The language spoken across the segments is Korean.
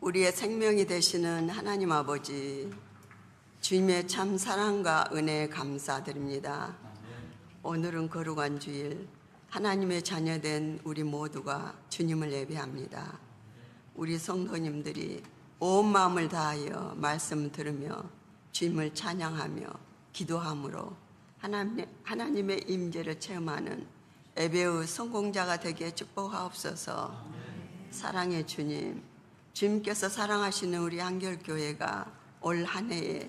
우리의 생명이 되시는 하나님 아버지, 주님의 참 사랑과 은혜에 감사드립니다. 오늘은 거룩한 주일, 하나님의 자녀된 우리 모두가 주님을 예배합니다. 우리 성도님들이 온 마음을 다하여 말씀 들으며 주님을 찬양하며 기도함으로 하나님의 임재를 체험하는 예배의 성공자가 되게 축복하옵소서. 사랑의 주님, 주님께서 사랑하시는 우리 한결교회가 올 한 해에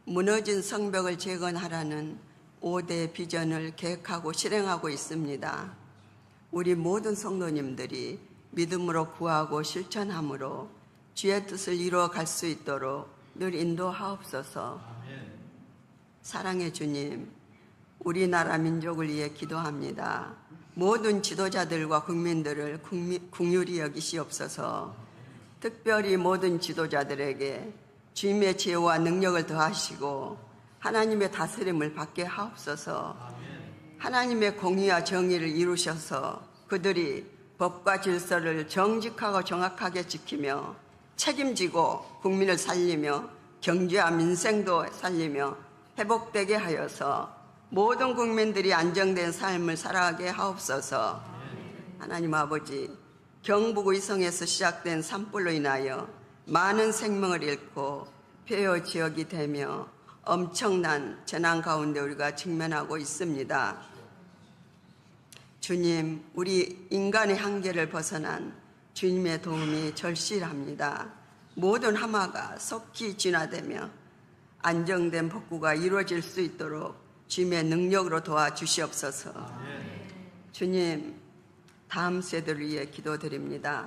무너진 성벽을 재건하라는 5대 비전을 계획하고 실행하고 있습니다. 우리 모든 성도님들이 믿음으로 구하고 실천함으로 주의 뜻을 이루어 갈 수 있도록 늘 인도하옵소서. 사랑의 주님, 우리나라 민족을 위해 기도합니다. 모든 지도자들과 국민들을 긍휼히 여기시옵소서. 특별히 모든 지도자들에게 주님의 지혜와 능력을 더하시고 하나님의 다스림을 받게 하옵소서. 하나님의 공의와 정의를 이루셔서 그들이 법과 질서를 정직하고 정확하게 지키며 책임지고 국민을 살리며 경제와 민생도 살리며 회복되게 하여서 모든 국민들이 안정된 삶을 살아가게 하옵소서. 하나님 아버지, 경북 의성에서 시작된 산불로 인하여 많은 생명을 잃고 폐허 지역이 되며 엄청난 재난 가운데 우리가 직면하고 있습니다. 주님, 우리 인간의 한계를 벗어난 주님의 도움이 절실합니다. 모든 하마가 속히 진화되며 안정된 복구가 이루어질 수 있도록 주님의 능력으로 도와주시옵소서. 주님, 다음 세대를 위해 기도드립니다.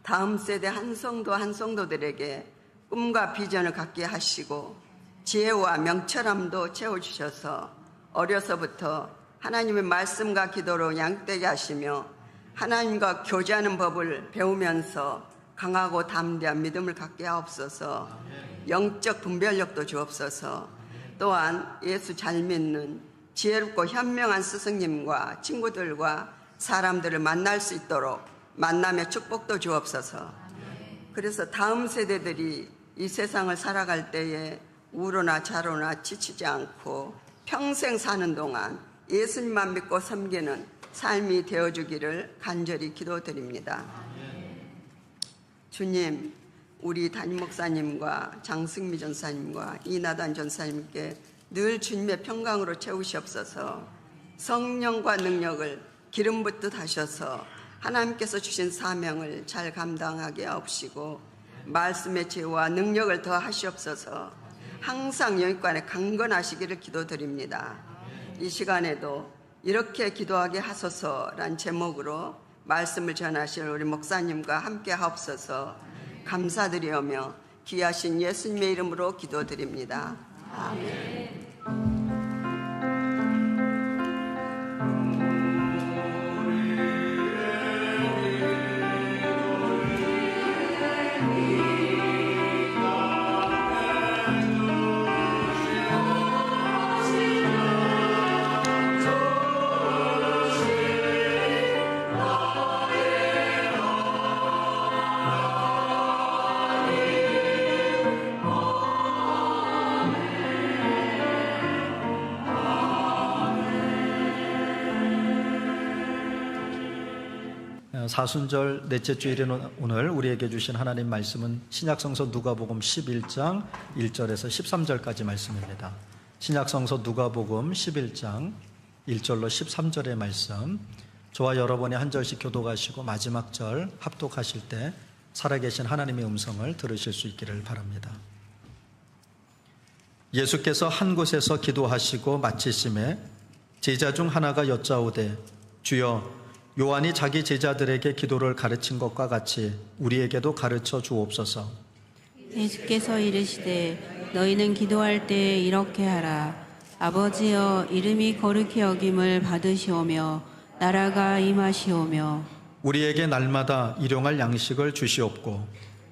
다음 세대 한 성도들에게 꿈과 비전을 갖게 하시고 지혜와 명철함도 채워주셔서 어려서부터 하나님의 말씀과 기도로 양육되게 하시며 하나님과 교제하는 법을 배우면서 강하고 담대한 믿음을 갖게 하옵소서. 영적 분별력도 주옵소서. 또한 예수 잘 믿는 지혜롭고 현명한 스승님과 친구들과 사람들을 만날 수 있도록 만남의 축복도 주옵소서. 그래서 다음 세대들이 이 세상을 살아갈 때에 우로나 좌로나 지치지 않고 평생 사는 동안 예수님만 믿고 섬기는 삶이 되어주기를 간절히 기도드립니다. 주님, 우리 담임 목사님과 장승미 전사님과 이나단 전사님께 늘 주님의 평강으로 채우시옵소서. 성령과 능력을 기름 붓듯 하셔서 하나님께서 주신 사명을 잘 감당하게 하옵시고 말씀의 지혜와 능력을 더하시옵소서. 항상 영육간에 강건하시기를 기도드립니다. 이 시간에도 이렇게 기도하게 하소서란 제목으로 말씀을 전하실 우리 목사님과 함께 하옵소서. 감사드리오며 귀하신 예수님의 이름으로 기도드립니다. 아멘. 사순절 넷째 주일인 오늘 우리에게 주신 하나님 말씀은 신약성서 누가복음 11장 1절에서 13절까지 말씀입니다. 신약성서 누가복음 11장 1절로 13절의 말씀, 저와 여러분이 한 절씩 교독하시고 마지막 절 합독하실 때 살아계신 하나님의 음성을 들으실 수 있기를 바랍니다. 예수께서 한 곳에서 기도하시고 마치심에 제자 중 하나가 여짜오되 주여, 요한이 자기 제자들에게 기도를 가르친 것과 같이 우리에게도 가르쳐 주옵소서. 예수께서 이르시되 너희는 기도할 때 이렇게 하라. 아버지여, 이름이 거룩히 여김을 받으시오며 나라가 임하시오며 우리에게 날마다 일용할 양식을 주시옵고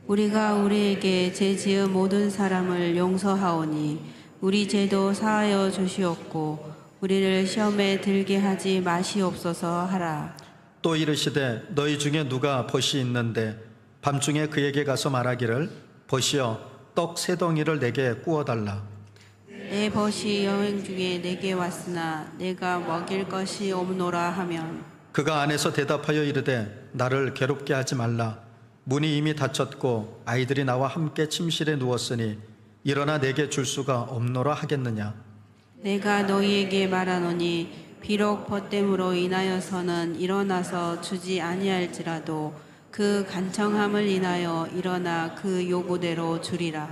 우리가 우리에게 죄 지은 모든 사람을 용서하오니 우리 죄도 사하여 주시옵고 우리를 시험에 들게 하지 마시옵소서 하라. 또 이르시되 너희 중에 누가 벗이 있는데 밤중에 그에게 가서 말하기를 보시어 떡 세 덩이를 내게 구워달라. 내 벗이 여행 중에 내게 왔으나 내가 먹일 것이 없노라 하면 그가 안에서 대답하여 이르되 나를 괴롭게 하지 말라. 문이 이미 닫혔고 아이들이 나와 함께 침실에 누웠으니 일어나 내게 줄 수가 없노라 하겠느냐. 내가 너희에게 말하노니 비록 벗됨으로 인하여서는 일어나서 주지 아니할지라도 그 간청함을 인하여 일어나 그 요구대로 주리라.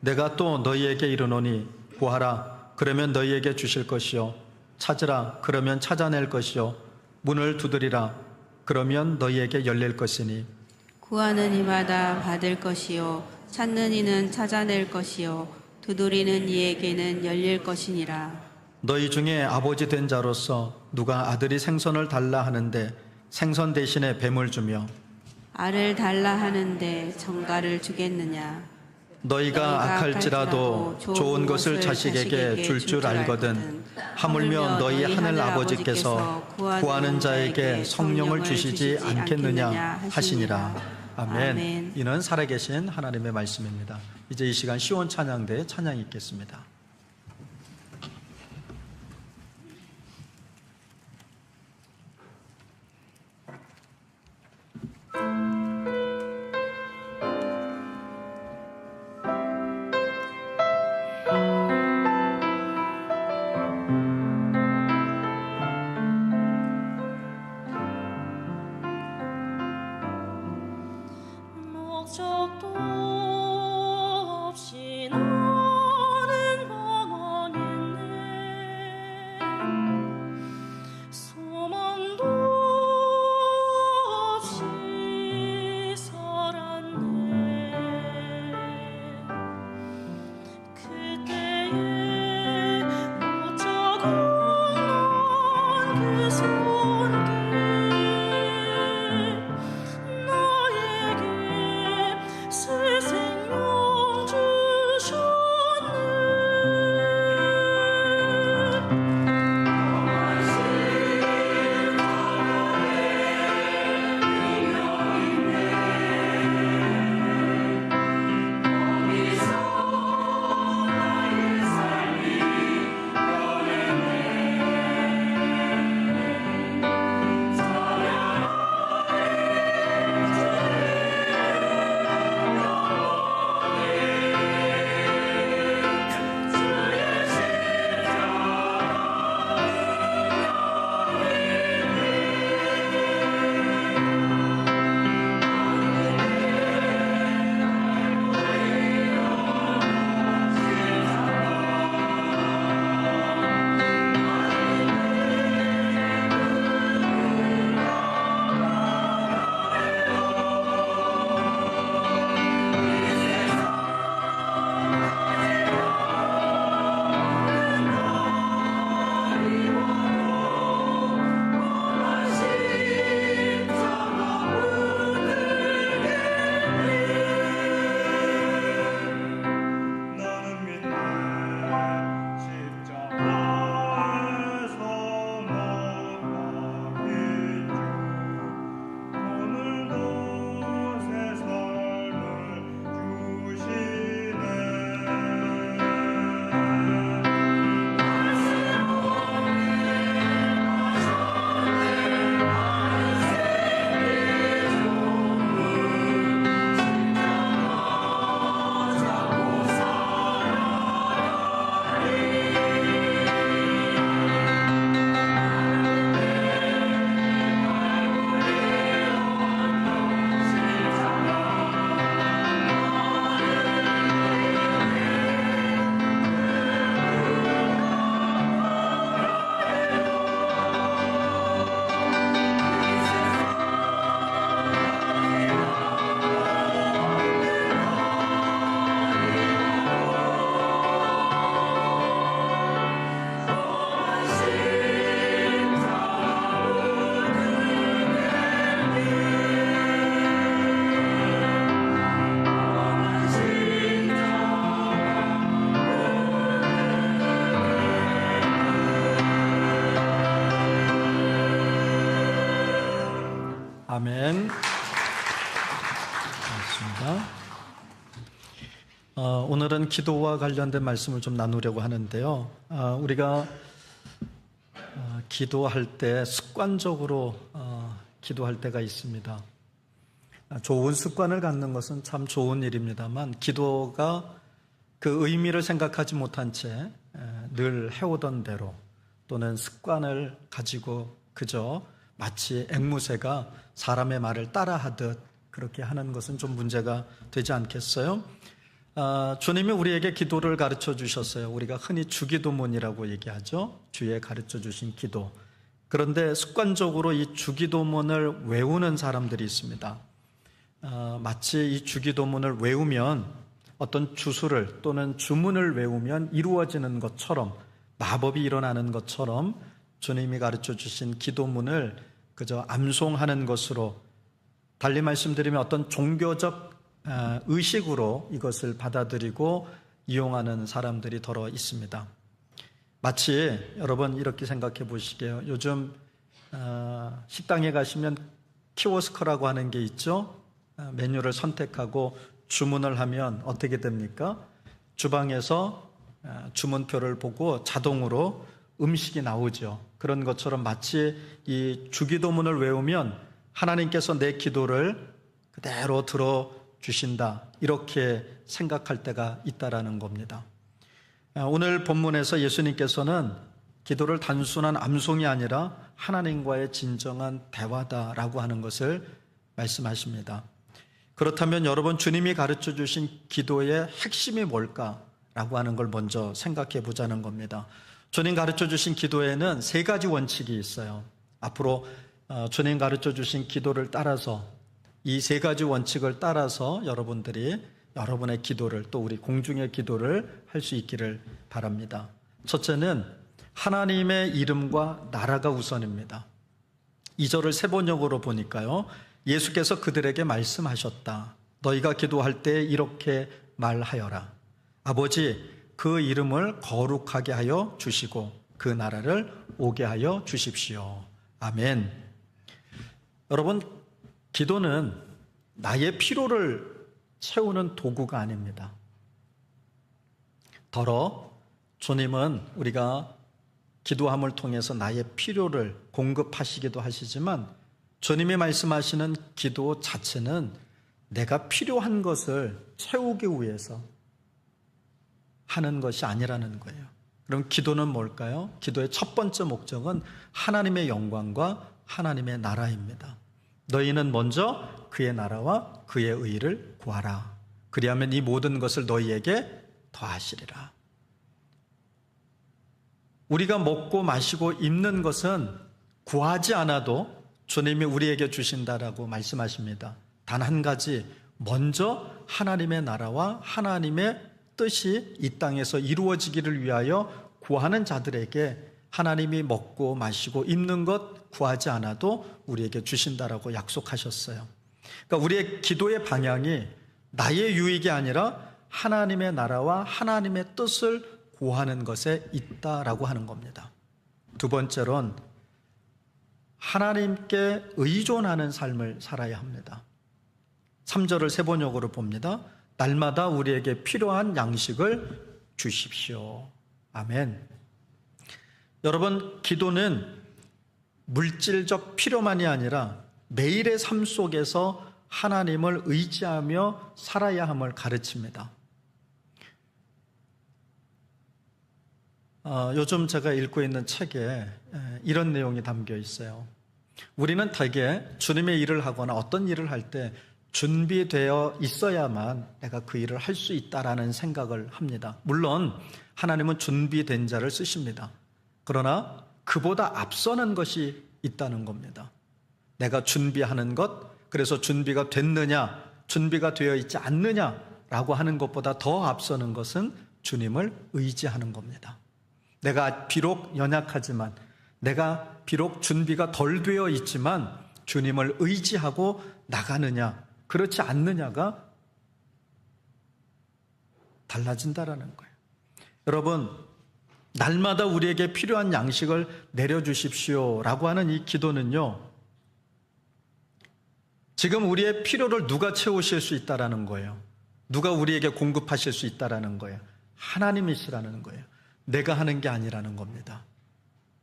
내가 또 너희에게 이르노니 구하라 그러면 너희에게 주실 것이요 찾으라 그러면 찾아낼 것이요 문을 두드리라 그러면 너희에게 열릴 것이니 구하는 이마다 받을 것이요 찾는 이는 찾아낼 것이요 두드리는 이에게는 열릴 것이니라. 너희 중에 아버지 된 자로서 누가 아들이 생선을 달라 하는데 생선 대신에 뱀을 주며 알을 달라 하는데 정갈을 주겠느냐. 너희가 악할지라도 좋은 것을 자식에게 줄 줄 알거든 하물며 너희 하늘 아버지께서 구하는 자에게 성령을 주시지 않겠느냐 하시니라. 아멘. 이는 살아계신 하나님의 말씀입니다. 이제 이 시간 시온 찬양대 찬양이 있겠습니다. 목적도 없이 나는 방황했네. 소망도 없이 살았네. 그때에 못 잡은 그 손길 새 생명 주셨네. 아멘. 말씀입니다. 오늘은 기도와 관련된 말씀을 좀 나누려고 하는데요. 우리가 기도할 때 습관적으로 기도할 때가 있습니다. 좋은 습관을 갖는 것은 참 좋은 일입니다만 기도가 그 의미를 생각하지 못한 채 늘 해오던 대로 또는 습관을 가지고 그저 마치 앵무새가 사람의 말을 따라하듯 그렇게 하는 것은 좀 문제가 되지 않겠어요? 주님이 우리에게 기도를 가르쳐 주셨어요. 우리가 흔히 주기도문이라고 얘기하죠. 주에 가르쳐 주신 기도. 그런데 습관적으로 이 주기도문을 외우는 사람들이 있습니다. 마치 이 주기도문을 외우면 어떤 주술을 또는 주문을 외우면 이루어지는 것처럼 마법이 일어나는 것처럼 주님이 가르쳐 주신 기도문을 그저 암송하는 것으로 달리 말씀드리면 어떤 종교적 의식으로 이것을 받아들이고 이용하는 사람들이 더러 있습니다. 마치 여러분 이렇게 생각해 보시게요. 요즘 식당에 가시면 키오스크라고 하는 게 있죠. 메뉴를 선택하고 주문을 하면 어떻게 됩니까? 주방에서 주문표를 보고 자동으로 음식이 나오죠. 그런 것처럼 마치 이 주기도문을 외우면 하나님께서 내 기도를 그대로 들어주신다 이렇게 생각할 때가 있다라는 겁니다. 오늘 본문에서 예수님께서는 기도를 단순한 암송이 아니라 하나님과의 진정한 대화다라고 하는 것을 말씀하십니다. 그렇다면 여러분 주님이 가르쳐 주신 기도의 핵심이 뭘까라고 하는 걸 먼저 생각해 보자는 겁니다. 주님 가르쳐 주신 기도에는 세 가지 원칙이 있어요. 앞으로 주님 가르쳐 주신 기도를 따라서 이 세 가지 원칙을 따라서 여러분들이 여러분의 기도를 또 우리 공중의 기도를 할 수 있기를 바랍니다. 첫째는 하나님의 이름과 나라가 우선입니다. 2절을 세 번역으로 보니까요. 예수께서 그들에게 말씀하셨다. 너희가 기도할 때 이렇게 말하여라. 아버지, 그 이름을 거룩하게 하여 주시고 그 나라를 오게 하여 주십시오. 아멘. 여러분, 기도는 나의 필요를 채우는 도구가 아닙니다. 더러 주님은 우리가 기도함을 통해서 나의 필요를 공급하시기도 하시지만 주님이 말씀하시는 기도 자체는 내가 필요한 것을 채우기 위해서 하는 것이 아니라는 거예요. 그럼 기도는 뭘까요? 기도의 첫 번째 목적은 하나님의 영광과 하나님의 나라입니다. 너희는 먼저 그의 나라와 그의 의를 구하라. 그리하면 이 모든 것을 너희에게 더하시리라. 우리가 먹고 마시고 입는 것은 구하지 않아도 주님이 우리에게 주신다라고 말씀하십니다. 단 한 가지, 먼저 하나님의 나라와 하나님의 뜻이 이 땅에서 이루어지기를 위하여 구하는 자들에게 하나님이 먹고 마시고 입는 것 구하지 않아도 우리에게 주신다라고 약속하셨어요. 그러니까 우리의 기도의 방향이 나의 유익이 아니라 하나님의 나라와 하나님의 뜻을 구하는 것에 있다라고 하는 겁니다. 두 번째로는 하나님께 의존하는 삶을 살아야 합니다. 3절을 세 번역으로 봅니다. 날마다 우리에게 필요한 양식을 주십시오. 아멘. 여러분, 기도는 물질적 필요만이 아니라 매일의 삶 속에서 하나님을 의지하며 살아야 함을 가르칩니다. 요즘 제가 읽고 있는 책에 이런 내용이 담겨 있어요. 우리는 대개 주님의 일을 하거나 어떤 일을 할 때 준비되어 있어야만 내가 그 일을 할 수 있다라는 생각을 합니다. 물론 하나님은 준비된 자를 쓰십니다. 그러나 그보다 앞서는 것이 있다는 겁니다. 내가 준비하는 것, 그래서 준비가 됐느냐, 준비가 되어 있지 않느냐라고 하는 것보다 더 앞서는 것은 주님을 의지하는 겁니다. 내가 비록 연약하지만, 내가 비록 준비가 덜 되어 있지만 주님을 의지하고 나가느냐, 그렇지 않느냐가 달라진다라는 거예요. 여러분, 날마다 우리에게 필요한 양식을 내려주십시오 라고 하는 이 기도는요, 지금 우리의 필요를 누가 채우실 수 있다라는 거예요? 누가 우리에게 공급하실 수 있다라는 거예요? 하나님이시라는 거예요. 내가 하는 게 아니라는 겁니다.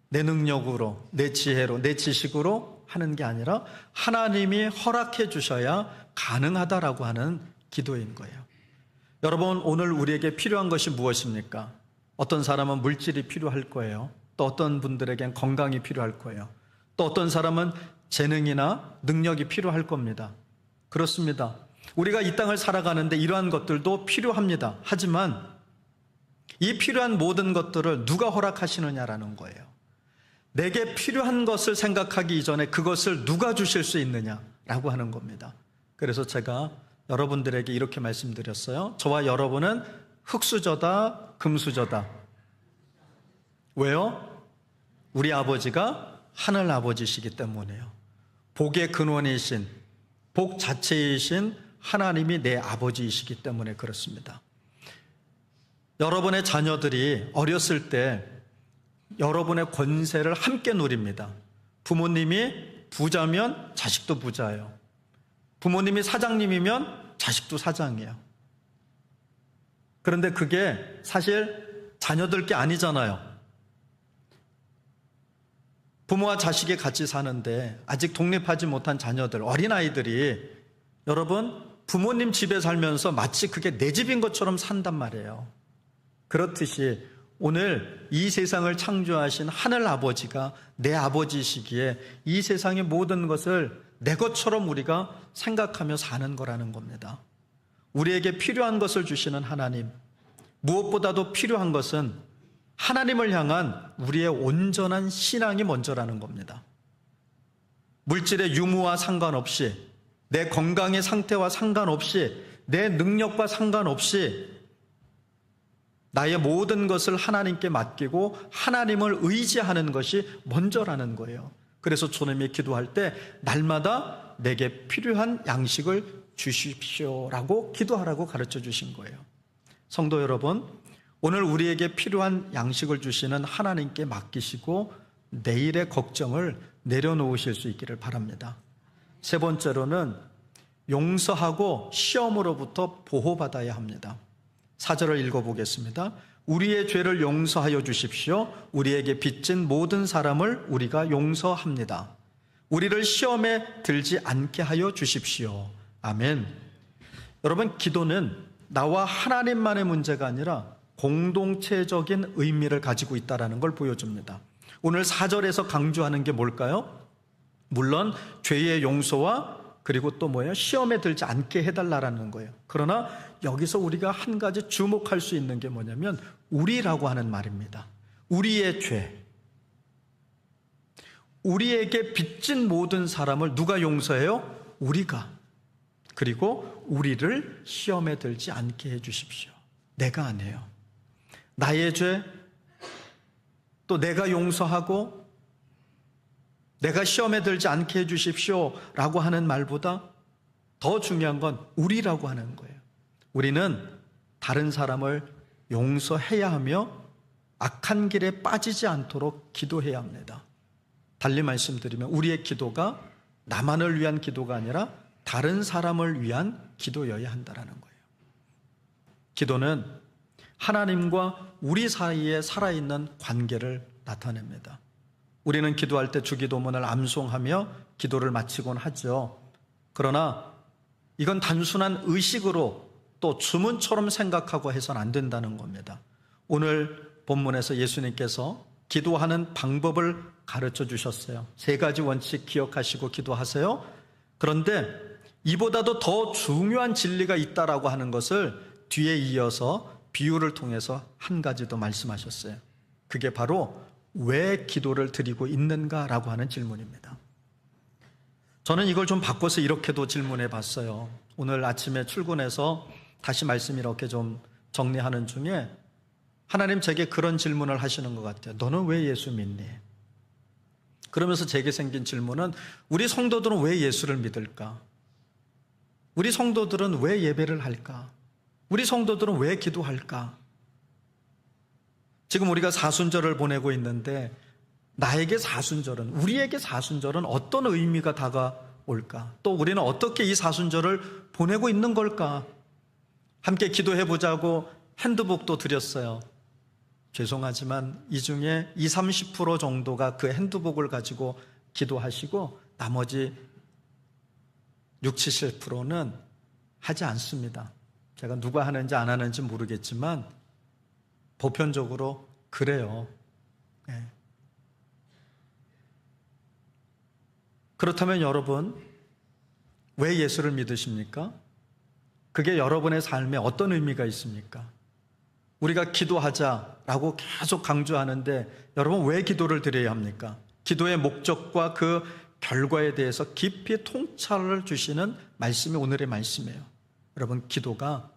내 능력으로, 내 지혜로, 내 지식으로 하는 게 아니라 하나님이 허락해 주셔야 가능하다라고 하는 기도인 거예요. 여러분, 오늘 우리에게 필요한 것이 무엇입니까? 어떤 사람은 물질이 필요할 거예요. 또 어떤 분들에겐 건강이 필요할 거예요. 또 어떤 사람은 재능이나 능력이 필요할 겁니다. 그렇습니다. 우리가 이 땅을 살아가는데 이러한 것들도 필요합니다. 하지만 이 필요한 모든 것들을 누가 허락하시느냐라는 거예요. 내게 필요한 것을 생각하기 이전에 그것을 누가 주실 수 있느냐라고 하는 겁니다. 그래서 제가 여러분들에게 이렇게 말씀드렸어요. 저와 여러분은 흙수저다, 금수저다. 왜요? 우리 아버지가 하늘 아버지시기 때문에요. 복의 근원이신, 복 자체이신 하나님이 내 아버지이시기 때문에 그렇습니다. 여러분의 자녀들이 어렸을 때 여러분의 권세를 함께 누립니다. 부모님이 부자면 자식도 부자예요. 부모님이 사장님이면 자식도 사장이에요. 그런데 그게 사실 자녀들 게 아니잖아요. 부모와 자식이 같이 사는데 아직 독립하지 못한 자녀들, 어린아이들이 여러분 부모님 집에 살면서 마치 그게 내 집인 것처럼 산단 말이에요. 그렇듯이 오늘 이 세상을 창조하신 하늘 아버지가 내 아버지시기에 이 세상의 모든 것을 내 것처럼 우리가 생각하며 사는 거라는 겁니다. 우리에게 필요한 것을 주시는 하나님, 무엇보다도 필요한 것은 하나님을 향한 우리의 온전한 신앙이 먼저라는 겁니다. 물질의 유무와 상관없이, 내 건강의 상태와 상관없이, 내 능력과 상관없이 나의 모든 것을 하나님께 맡기고 하나님을 의지하는 것이 먼저라는 거예요. 그래서 주님이 기도할 때 날마다 내게 필요한 양식을 주십시오라고 기도하라고 가르쳐 주신 거예요. 성도 여러분, 오늘 우리에게 필요한 양식을 주시는 하나님께 맡기시고 내일의 걱정을 내려놓으실 수 있기를 바랍니다. 세 번째로는 용서하고 시험으로부터 보호받아야 합니다. 4절을 읽어보겠습니다. 우리의 죄를 용서하여 주십시오. 우리에게 빚진 모든 사람을 우리가 용서합니다. 우리를 시험에 들지 않게 하여 주십시오. 아멘. 여러분, 기도는 나와 하나님만의 문제가 아니라 공동체적인 의미를 가지고 있다는 걸 보여줍니다. 오늘 4절에서 강조하는 게 뭘까요? 물론 죄의 용서와 그리고 또 뭐예요? 시험에 들지 않게 해달라는 거예요. 그러나 여기서 우리가 한 가지 주목할 수 있는 게 뭐냐면 우리라고 하는 말입니다. 우리의 죄, 우리에게 빚진 모든 사람을 누가 용서해요? 우리가. 그리고 우리를 시험에 들지 않게 해주십시오. 내가 아니에요. 나의 죄, 또 내가 용서하고 내가 시험에 들지 않게 해주십시오 라고 하는 말보다 더 중요한 건 우리라고 하는 거예요. 우리는 다른 사람을 용서해야 하며 악한 길에 빠지지 않도록 기도해야 합니다. 달리 말씀드리면 우리의 기도가 나만을 위한 기도가 아니라 다른 사람을 위한 기도여야 한다는 거예요. 기도는 하나님과 우리 사이에 살아있는 관계를 나타냅니다. 우리는 기도할 때 주기도문을 암송하며 기도를 마치곤 하죠. 그러나 이건 단순한 의식으로 또 주문처럼 생각하고 해서는 안 된다는 겁니다. 오늘 본문에서 예수님께서 기도하는 방법을 가르쳐 주셨어요. 3가지 원칙 기억하시고 기도하세요. 그런데 이보다도 더 중요한 진리가 있다라고 하는 것을 뒤에 이어서 비유를 통해서 한 가지 더 말씀하셨어요. 그게 바로 왜 기도를 드리고 있는가라고 하는 질문입니다. 저는 이걸 좀 바꿔서 이렇게도 질문해 봤어요. 오늘 아침에 출근해서 다시 말씀 이렇게 좀 정리하는 중에 하나님 제게 그런 질문을 하시는 것 같아요. 너는 왜 예수 믿니? 그러면서 제게 생긴 질문은 우리 성도들은 왜 예수를 믿을까? 우리 성도들은 왜 예배를 할까? 우리 성도들은 왜 기도할까? 지금 우리가 사순절을 보내고 있는데 나에게 사순절은, 우리에게 사순절은 어떤 의미가 올까? 또 우리는 어떻게 이 사순절을 보내고 있는 걸까? 함께 기도해 보자고 핸드북도 드렸어요. 죄송하지만 이 중에 20-30% 정도가 그 핸드북을 가지고 기도하시고 나머지 60-70%는 하지 않습니다. 제가 누가 하는지 안 하는지 모르겠지만 보편적으로 그래요. 네. 그렇다면 여러분, 왜 예수를 믿으십니까? 그게 여러분의 삶에 어떤 의미가 있습니까? 우리가 기도하자라고 계속 강조하는데 여러분 왜 기도를 드려야 합니까? 기도의 목적과 그 결과에 대해서 깊이 통찰을 주시는 말씀이 오늘의 말씀이에요. 여러분, 기도가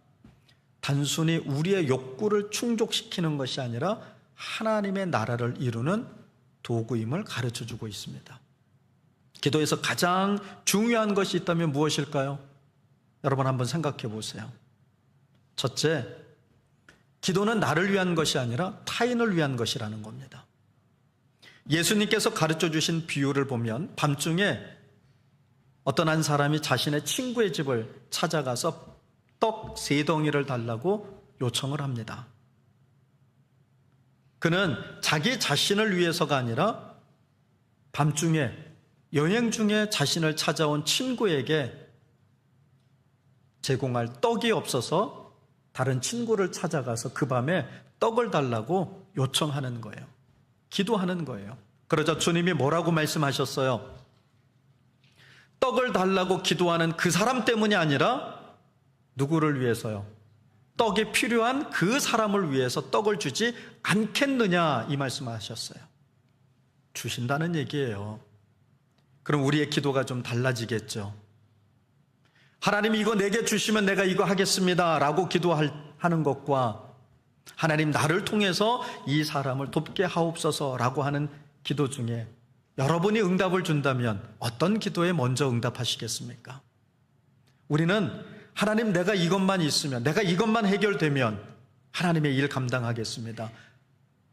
단순히 우리의 욕구를 충족시키는 것이 아니라 하나님의 나라를 이루는 도구임을 가르쳐주고 있습니다. 기도에서 가장 중요한 것이 있다면 무엇일까요? 여러분 한번 생각해 보세요. 첫째, 기도는 나를 위한 것이 아니라 타인을 위한 것이라는 겁니다. 예수님께서 가르쳐 주신 비유를 보면 밤중에 어떤 한 사람이 자신의 친구의 집을 찾아가서 떡 3덩이를 달라고 요청을 합니다. 그는 자기 자신을 위해서가 아니라 밤중에 여행 중에 자신을 찾아온 친구에게 제공할 떡이 없어서 다른 친구를 찾아가서 그 밤에 떡을 달라고 요청하는 거예요. 기도하는 거예요. 그러자 주님이 뭐라고 말씀하셨어요? 떡을 달라고 기도하는 그 사람 때문이 아니라 누구를 위해서요? 떡이 필요한 그 사람을 위해서 떡을 주지 않겠느냐, 이 말씀하셨어요. 주신다는 얘기예요. 그럼 우리의 기도가 좀 달라지겠죠. 하나님 이거 내게 주시면 내가 이거 하겠습니다 라고 기도하는 것과 하나님 나를 통해서 이 사람을 돕게 하옵소서 라고 하는 기도 중에 여러분이 응답을 준다면 어떤 기도에 먼저 응답하시겠습니까? 우리는 하나님 내가 이것만 있으면, 내가 이것만 해결되면 하나님의 일 감당하겠습니다,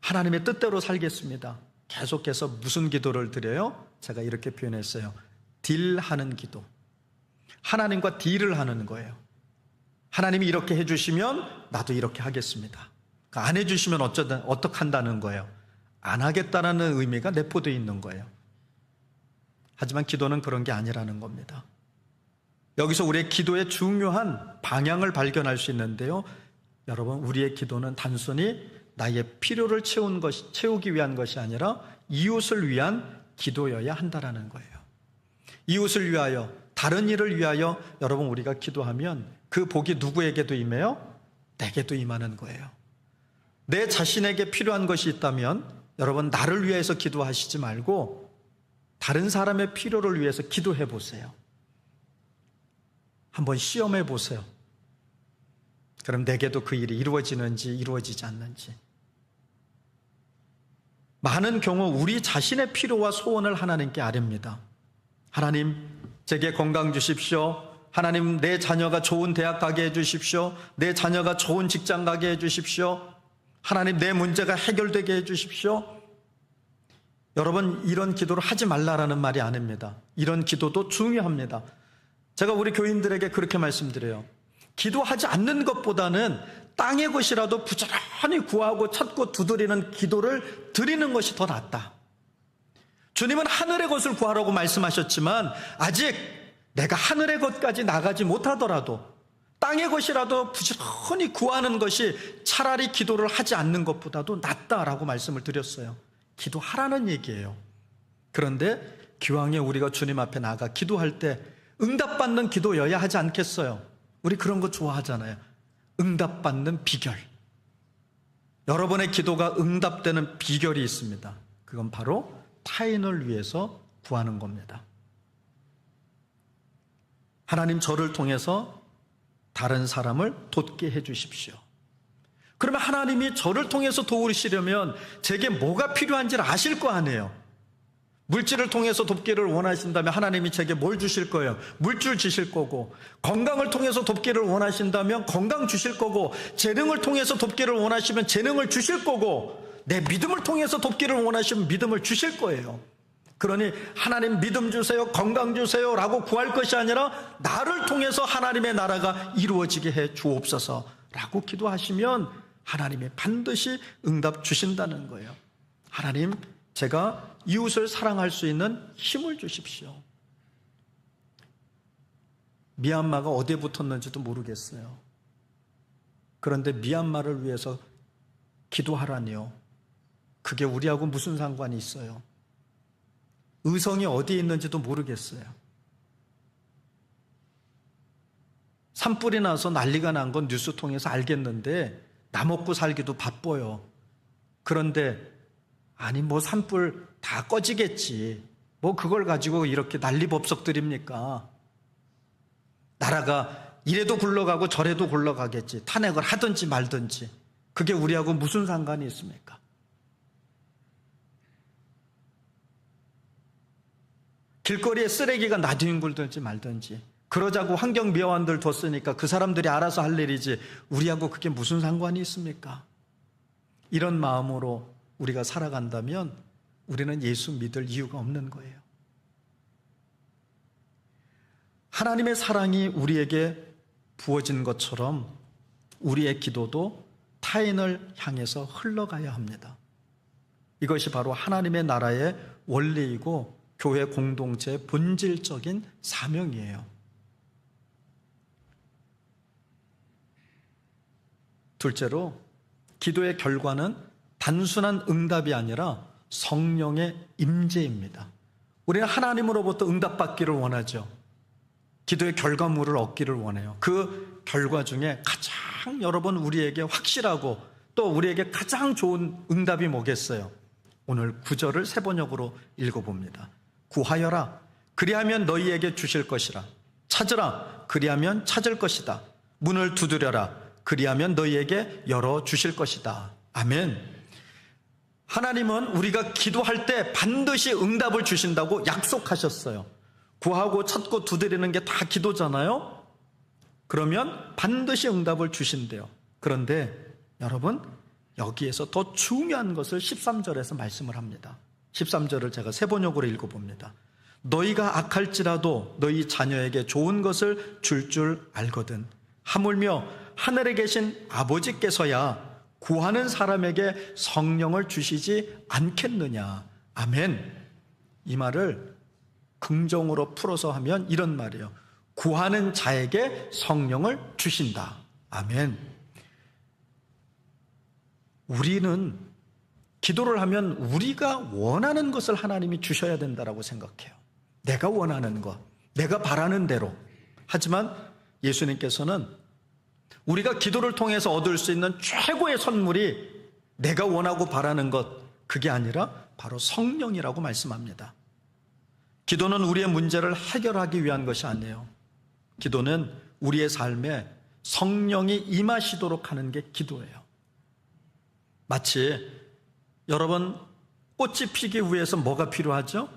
하나님의 뜻대로 살겠습니다. 계속해서 무슨 기도를 드려요? 제가 이렇게 표현했어요. 딜하는 기도. 하나님과 딜을 하는 거예요. 하나님이 이렇게 해주시면 나도 이렇게 하겠습니다. 안 해주시면 어떻게 한다는 거예요? 안 하겠다는 의미가 내포되어 있는 거예요. 하지만 기도는 그런 게 아니라는 겁니다. 여기서 우리의 기도의 중요한 방향을 발견할 수 있는데요. 여러분, 우리의 기도는 단순히 나의 필요를 채우기 위한 것이 아니라 이웃을 위한 기도여야 한다는 거예요. 이웃을 위하여, 다른 일을 위하여 여러분 우리가 기도하면 그 복이 누구에게도 임해요? 내게도 임하는 거예요. 내 자신에게 필요한 것이 있다면 여러분 나를 위해서 기도하시지 말고 다른 사람의 필요를 위해서 기도해 보세요. 한번 시험해 보세요. 그럼 내게도 그 일이 이루어지는지 이루어지지 않는지. 많은 경우 우리 자신의 필요와 소원을 하나님께 아뢰입니다. 하나님, 제게 건강 주십시오. 하나님, 내 자녀가 좋은 대학 가게 해주십시오. 내 자녀가 좋은 직장 가게 해주십시오. 하나님, 내 문제가 해결되게 해주십시오. 여러분, 이런 기도를 하지 말라라는 말이 아닙니다. 이런 기도도 중요합니다. 제가 우리 교인들에게 그렇게 말씀드려요. 기도하지 않는 것보다는 땅의 것이라도 부지런히 구하고 찾고 두드리는 기도를 드리는 것이 더 낫다. 주님은 하늘의 것을 구하라고 말씀하셨지만 아직 내가 하늘의 것까지 나가지 못하더라도 땅의 것이라도 부지런히 구하는 것이 차라리 기도를 하지 않는 것보다도 낫다라고 말씀을 드렸어요. 기도하라는 얘기예요. 그런데 기왕에 우리가 주님 앞에 나가 기도할 때 응답받는 기도여야 하지 않겠어요? 우리 그런 거 좋아하잖아요. 응답받는 비결. 여러분의 기도가 응답되는 비결이 있습니다. 그건 바로 타인을 위해서 구하는 겁니다. 하나님, 저를 통해서 다른 사람을 돕게 해주십시오. 그러면 하나님이 저를 통해서 도우시려면 제게 뭐가 필요한지를 아실 거 아니에요. 물질을 통해서 돕기를 원하신다면 하나님이 제게 뭘 주실 거예요? 물질 주실 거고, 건강을 통해서 돕기를 원하신다면 건강 주실 거고, 재능을 통해서 돕기를 원하시면 재능을 주실 거고, 내 믿음을 통해서 돕기를 원하시면 믿음을 주실 거예요. 그러니 하나님 믿음 주세요, 건강 주세요 라고 구할 것이 아니라 나를 통해서 하나님의 나라가 이루어지게 해 주옵소서 라고 기도하시면 하나님이 반드시 응답 주신다는 거예요. 하나님, 제가 이웃을 사랑할 수 있는 힘을 주십시오. 미얀마가 어디에 붙었는지도 모르겠어요. 그런데 미얀마를 위해서 기도하라니요. 그게 우리하고 무슨 상관이 있어요? 의성이 어디에 있는지도 모르겠어요. 산불이 나서 난리가 난 건 뉴스 통해서 알겠는데 나 먹고 살기도 바빠요. 그런데 아니 뭐 산불 다 꺼지겠지. 뭐 그걸 가지고 이렇게 난리법석들입니까? 나라가 이래도 굴러가고 저래도 굴러가겠지. 탄핵을 하든지 말든지. 그게 우리하고 무슨 상관이 있습니까? 길거리에 쓰레기가 나뒹굴든지 말든지 그러자고 환경미화원들 뒀으니까 그 사람들이 알아서 할 일이지 우리하고 그게 무슨 상관이 있습니까? 이런 마음으로 우리가 살아간다면 우리는 예수 믿을 이유가 없는 거예요. 하나님의 사랑이 우리에게 부어진 것처럼 우리의 기도도 타인을 향해서 흘러가야 합니다. 이것이 바로 하나님의 나라의 원리이고 교회 공동체의 본질적인 사명이에요. 둘째로, 기도의 결과는 단순한 응답이 아니라 성령의 임재입니다. 우리는 하나님으로부터 응답받기를 원하죠. 기도의 결과물을 얻기를 원해요. 그 결과 중에 가장 여러분 우리에게 확실하고 또 우리에게 가장 좋은 응답이 뭐겠어요? 오늘 9절을 세 번역으로 읽어봅니다. 구하여라, 그리하면 너희에게 주실 것이라. 찾으라, 그리하면 찾을 것이다. 문을 두드려라, 그리하면 너희에게 열어주실 것이다. 아멘. 하나님은 우리가 기도할 때 반드시 응답을 주신다고 약속하셨어요. 구하고 찾고 두드리는 게 다 기도잖아요. 그러면 반드시 응답을 주신대요. 그런데 여러분, 여기에서 더 중요한 것을 13절에서 말씀을 합니다. 13절을 제가 세 번역으로 읽어봅니다. 너희가 악할지라도 너희 자녀에게 좋은 것을 줄 알거든. 하물며 하늘에 계신 아버지께서야 구하는 사람에게 성령을 주시지 않겠느냐. 아멘. 이 말을 긍정으로 풀어서 하면 이런 말이에요. 구하는 자에게 성령을 주신다. 아멘. 우리는 기도를 하면 우리가 원하는 것을 하나님이 주셔야 된다고 생각해요. 내가 원하는 것, 내가 바라는 대로. 하지만 예수님께서는 우리가 기도를 통해서 얻을 수 있는 최고의 선물이 내가 원하고 바라는 것, 그게 아니라 바로 성령이라고 말씀합니다. 기도는 우리의 문제를 해결하기 위한 것이 아니에요. 기도는 우리의 삶에 성령이 임하시도록 하는 게 기도예요. 마치 여러분, 꽃이 피기 위해서 뭐가 필요하죠?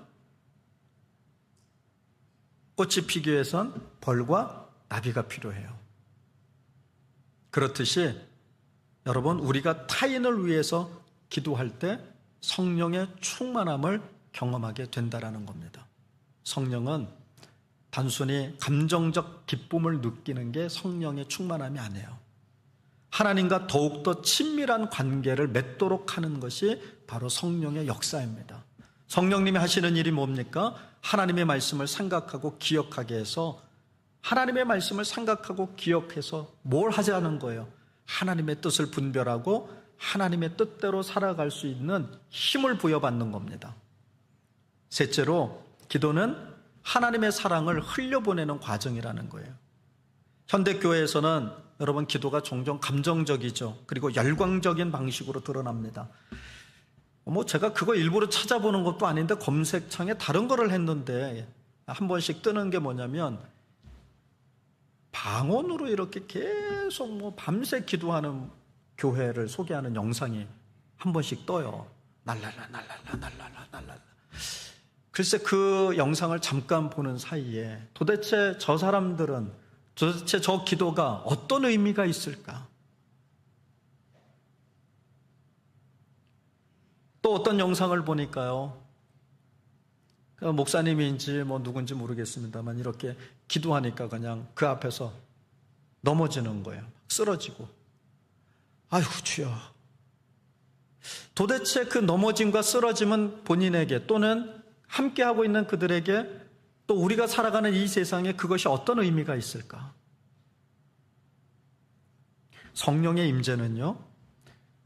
꽃이 피기 위해선 벌과 나비가 필요해요. 그렇듯이 여러분, 우리가 타인을 위해서 기도할 때 성령의 충만함을 경험하게 된다는 겁니다. 성령은 단순히 감정적 기쁨을 느끼는 게 성령의 충만함이 아니에요. 하나님과 더욱더 친밀한 관계를 맺도록 하는 것이 바로 성령의 역사입니다. 성령님이 하시는 일이 뭡니까? 하나님의 말씀을 생각하고 기억하게 해서, 하나님의 말씀을 생각하고 기억해서 뭘 하자는 거예요? 하나님의 뜻을 분별하고 하나님의 뜻대로 살아갈 수 있는 힘을 부여받는 겁니다. 셋째로, 기도는 하나님의 사랑을 흘려보내는 과정이라는 거예요. 현대교회에서는 여러분, 기도가 종종 감정적이죠. 그리고 열광적인 방식으로 드러납니다. 제가 그거 일부러 찾아보는 것도 아닌데 검색창에 다른 거를 했는데 한 번씩 뜨는 게 뭐냐면, 방언으로 이렇게 계속 밤새 기도하는 교회를 소개하는 영상이 한 번씩 떠요. 날랄라 날랄라 날랄라 날랄라. 글쎄, 그 영상을 잠깐 보는 사이에 도대체 저 사람들은, 도대체 저 기도가 어떤 의미가 있을까? 또 어떤 영상을 보니까요, 목사님인지 뭐 누군지 모르겠습니다만 이렇게 기도하니까 그냥 그 앞에서 넘어지는 거예요. 쓰러지고. 아이고 주여. 도대체 그 넘어짐과 쓰러짐은 본인에게 또는 함께하고 있는 그들에게 또 우리가 살아가는 이 세상에 그것이 어떤 의미가 있을까? 성령의 임재는요,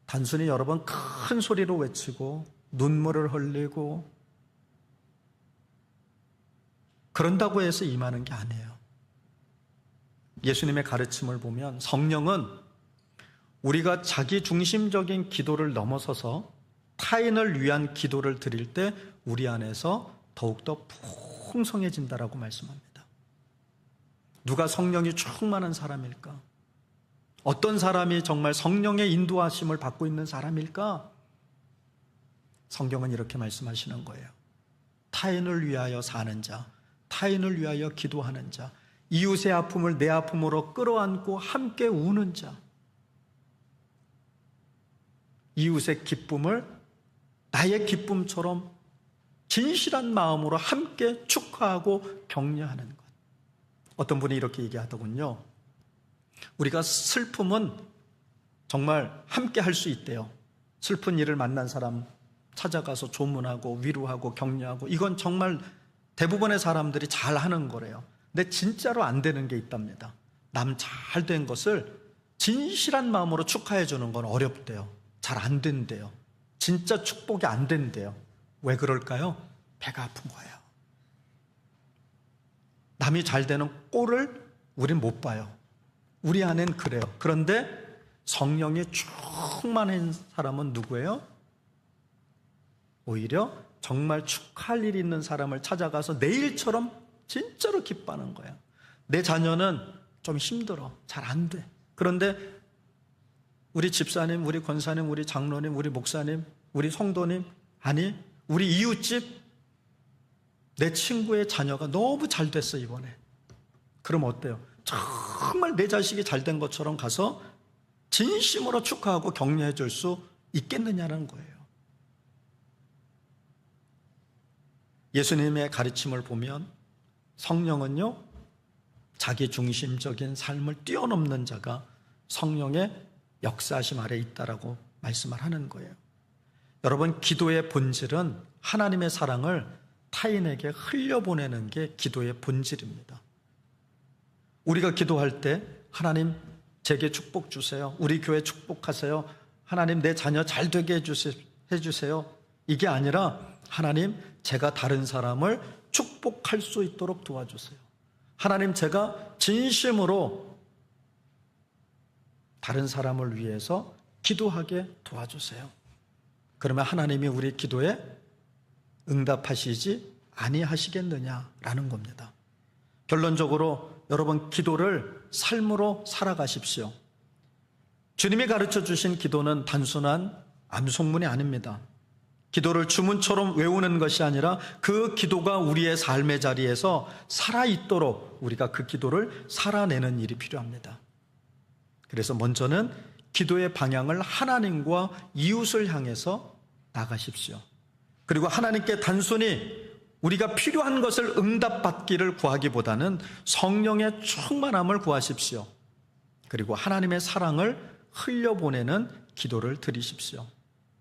단순히 여러 번 큰 소리로 외치고 눈물을 흘리고 그런다고 해서 임하는 게 아니에요. 예수님의 가르침을 보면 성령은 우리가 자기 중심적인 기도를 넘어서서 타인을 위한 기도를 드릴 때 우리 안에서 더욱더 풍성해진다라고 말씀합니다. 누가 성령이 충만한 사람일까? 어떤 사람이 정말 성령의 인도하심을 받고 있는 사람일까? 성경은 이렇게 말씀하시는 거예요. 타인을 위하여 사는 자, 타인을 위하여 기도하는 자, 이웃의 아픔을 내 아픔으로 끌어안고 함께 우는 자, 이웃의 기쁨을 나의 기쁨처럼 진실한 마음으로 함께 축하하고 격려하는 것. 어떤 분이 이렇게 얘기하더군요. 우리가 슬픔은 정말 함께 할 수 있대요. 슬픈 일을 만난 사람 찾아가서 조문하고 위로하고 격려하고 이건 정말 대부분의 사람들이 잘 하는 거래요. 근데 진짜로 안 되는 게 있답니다. 남 잘 된 것을 진실한 마음으로 축하해 주는 건 어렵대요. 잘 안 된대요. 진짜 축복이 안 된대요. 왜 그럴까요? 배가 아픈 거예요. 남이 잘 되는 꼴을 우린 못 봐요. 우리 안엔 그래요. 그런데 성령이 충만한 사람은 누구예요? 오히려 정말 축하할 일이 있는 사람을 찾아가서 내일처럼 진짜로 기뻐하는 거예요. 내 자녀는 좀 힘들어. 잘 안 돼. 그런데 우리 집사님, 우리 권사님, 우리 장로님, 우리 목사님, 우리 성도님, 아니 우리 이웃집 내 친구의 자녀가 너무 잘 됐어 이번에. 그럼 어때요? 정말 내 자식이 잘 된 것처럼 가서 진심으로 축하하고 격려해 줄 수 있겠느냐는 거예요. 예수님의 가르침을 보면 성령은요, 자기 중심적인 삶을 뛰어넘는 자가 성령의 역사하심 아래 있다라고 말씀을 하는 거예요. 여러분, 기도의 본질은 하나님의 사랑을 타인에게 흘려보내는 게 기도의 본질입니다. 우리가 기도할 때 하나님 제게 축복 주세요. 우리 교회 축복하세요. 하나님 내 자녀 잘 되게 해주세요. 이게 아니라 하나님 제가 다른 사람을 축복할 수 있도록 도와주세요. 하나님 제가 진심으로 다른 사람을 위해서 기도하게 도와주세요. 그러면 하나님이 우리 기도에 응답하시지 아니하시겠느냐라는 겁니다. 결론적으로 여러분, 기도를 삶으로 살아가십시오. 주님이 가르쳐 주신 기도는 단순한 암송문이 아닙니다. 기도를 주문처럼 외우는 것이 아니라 그 기도가 우리의 삶의 자리에서 살아있도록 우리가 그 기도를 살아내는 일이 필요합니다. 그래서 먼저는 기도의 방향을 하나님과 이웃을 향해서 나가십시오. 그리고 하나님께 단순히 우리가 필요한 것을 응답받기를 구하기보다는 성령의 충만함을 구하십시오. 그리고 하나님의 사랑을 흘려보내는 기도를 드리십시오.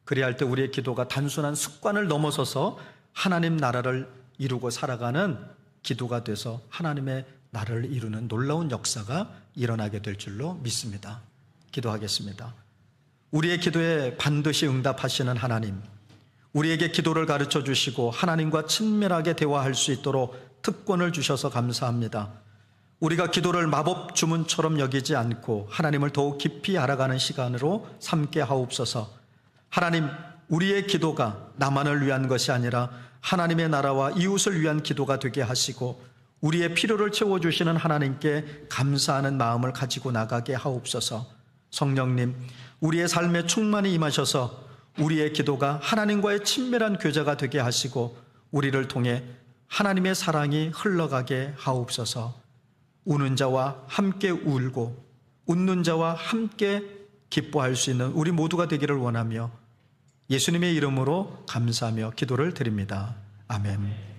그래야 할 때 우리의 기도가 단순한 습관을 넘어서서 하나님 나라를 이루고 살아가는 기도가 돼서 하나님의 나라를 이루는 놀라운 역사가 일어나게 될 줄로 믿습니다. 기도하겠습니다. 우리의 기도에 반드시 응답하시는 하나님, 우리에게 기도를 가르쳐 주시고 하나님과 친밀하게 대화할 수 있도록 특권을 주셔서 감사합니다. 우리가 기도를 마법 주문처럼 여기지 않고 하나님을 더욱 깊이 알아가는 시간으로 삼게 하옵소서. 하나님, 우리의 기도가 나만을 위한 것이 아니라 하나님의 나라와 이웃을 위한 기도가 되게 하시고 우리의 필요를 채워주시는 하나님께 감사하는 마음을 가지고 나가게 하옵소서. 성령님, 우리의 삶에 충만히 임하셔서 우리의 기도가 하나님과의 친밀한 교제가 되게 하시고 우리를 통해 하나님의 사랑이 흘러가게 하옵소서. 우는 자와 함께 울고 웃는 자와 함께 기뻐할 수 있는 우리 모두가 되기를 원하며 예수님의 이름으로 감사하며 기도를 드립니다. 아멘.